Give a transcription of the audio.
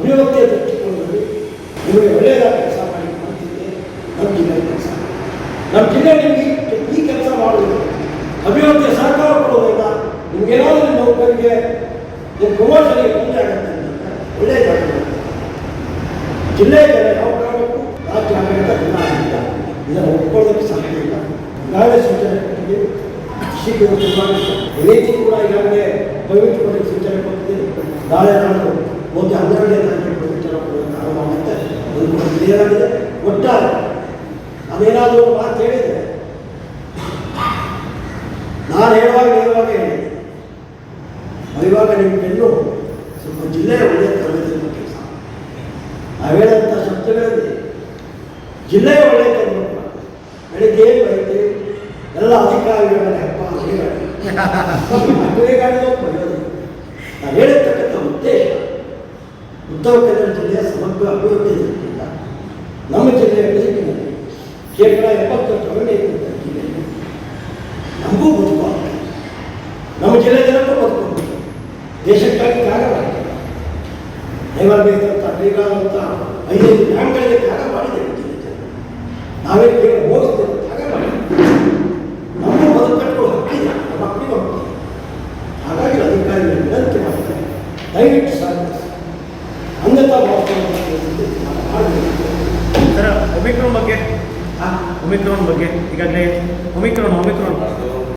ಅಭಿವೃದ್ಧಿಯ ದೃಷ್ಟಿಕೋನದಲ್ಲಿ ನಿಮಗೆ ಒಳ್ಳೆಯದಾದ ಕೆಲಸ ಮಾಡಿ ಮಾಡ್ತಿದ್ದೆ ನಮ್ಮ ಜಿಲ್ಲೆ ಕೆಲಸ. ನಮ್ಮ ಜಿಲ್ಲೆ ನಿಮಗೆ ಈ ಕೆಲಸ ಮಾಡುವುದು ಅಭಿವೃದ್ಧಿಯ ಸಹಕಾರ ಕೊಡುವುದಿಲ್ಲ. ನಿಮಗೇನಾದರೂ ನಿಮ್ಮ ನೌಕರಿಗೆ ನಿಮ್ಮ ಪ್ರಮೋಷನ್ಗೆ ತೊಂದರೆ ಆಗುತ್ತೆ ಅಂತಂದರೆ ಒಳ್ಳೆಯದಾಗುತ್ತೆ. ಜಿಲ್ಲೆಯ ಜನ ಯಾವ ಕಾರಣಕ್ಕೂ ರಾಜ್ಯ ಆಡಳಿತ ಭಿನ್ನಾಗಿಲ್ಲ, ಇದನ್ನು ಒಪ್ಕೊಳ್ಳೋದಕ್ಕೆ ಸಾಧ್ಯ ಇಲ್ಲ. ಈಗಾಗಲೇ ಸೂಚನೆ ಕೊಟ್ಟಿದ್ದೀವಿ, ಶೀಘ್ರ ರೀತಿ ಕೂಡ ಈಗಾಗಲೇ ಪವಿತ್ರವಾಗಿ ಸೂಚನೆ ಕೊಟ್ಟಿದ್ದೀವಿ. ನಾಳೆ ನಾಡು 12ನೇ ತಾರೀಕು ಸೂಚನೆ ಕೊಡೋದಕ್ಕೆ ಆರಂಭವಾಗುತ್ತೆ. ಅದು ಕೂಡ ಕ್ಲಿಯರ್ ಆಗಿದೆ. ಒಟ್ಟಾರೆ ಅದೇನಾದರೂ ಒಂದು ಮಾತು ಹೇಳಿದರೆ ನಾನು ಹೇಳುವಾಗ ನೇರವಾಗಿ ಹೇಳಿದೆ, ಇವಾಗ ನಿಮಗೆಲ್ಲೂ ಸ್ವಲ್ಪ ಜಿಲ್ಲೆಯ ಒಳ್ಳೆಯ ತರಬೇತಿ ಕೆಲಸ ನಾವು ಹೇಳಂಥ ಶಬ್ದಗಳಲ್ಲಿ ಜಿಲ್ಲೆಯ ಒಳ್ಳೆಯ ತರಬೇತಿ ಬೆಳಿಗ್ಗೆ ಏನು ಬರೀತೀವಿ ಎಲ್ಲ ಅಧಿಕಾರಿಗಳ ಹಬ್ಬ ಮದುವೆಗಾಡಿದೋ ಬರೆಯೋದು. ನಾವು ಹೇಳಿರ್ತಕ್ಕಂಥ ಉದ್ದೇಶ ಉತ್ತರ ಕನ್ನಡ ಜಿಲ್ಲೆಯ ಸಮಗ್ರ ಅಭಿವೃದ್ಧಿ ದೃಷ್ಟಿಯಿಂದ ನಮ್ಮ ಜಿಲ್ಲೆಯ ಬದುಕಿನಲ್ಲಿ 70% ಜಿಲ್ಲೆಯಲ್ಲಿ ನಮಗೂ ಬದುಕುವಾಗುತ್ತೆ, ನಮ್ಮ ಜಿಲ್ಲೆ ಜನಕ್ಕೂ ಬದುಕುತ್ತೆ, ದೇಶಕ್ಕಾಗಿ ತ್ಯಾಗ ಮಾಡಿದೆ. ನೈವೇದ್ಯಂತ ಬೇಕಾದಂಥ 5 ಡ್ಯಾಮ್ಗಳಿಗೆ ತ್ಯಾಗ ಮಾಡಿದ್ದೇವೆ. ಜಿಲ್ಲೆ ಜನ ನಾವೇ ಬೇಗ ಹೋಗಿದ್ದೇವೆ, ತ್ಯಾಗ ಮಾಡಿದ್ದೇವೆ. ನಮ್ಮ ಬದುಕು ಕಟ್ಕೊಳ್ಳೋ ಹಕ್ಕಿಲ್ಲ, ನಮ್ಮ ಮಕ್ಕಳಿಗೆ ಹೋಗ್ತೀವಿ. ಹಾಗಾಗಿ ಅಧಿಕಾರಿಗಳು ವಿನಂತಿ ಮಾಡ್ತಾರೆ, ದಯವಿಟ್ಟು ಸಹಕರಿಸಿ. ಅಂಗತ ಸರ್, ಒಮಿಕ್ರಾನ್ ಬಗ್ಗೆ ಈಗಾಗಲೇ ಒಮಿಕ್ರಾನ್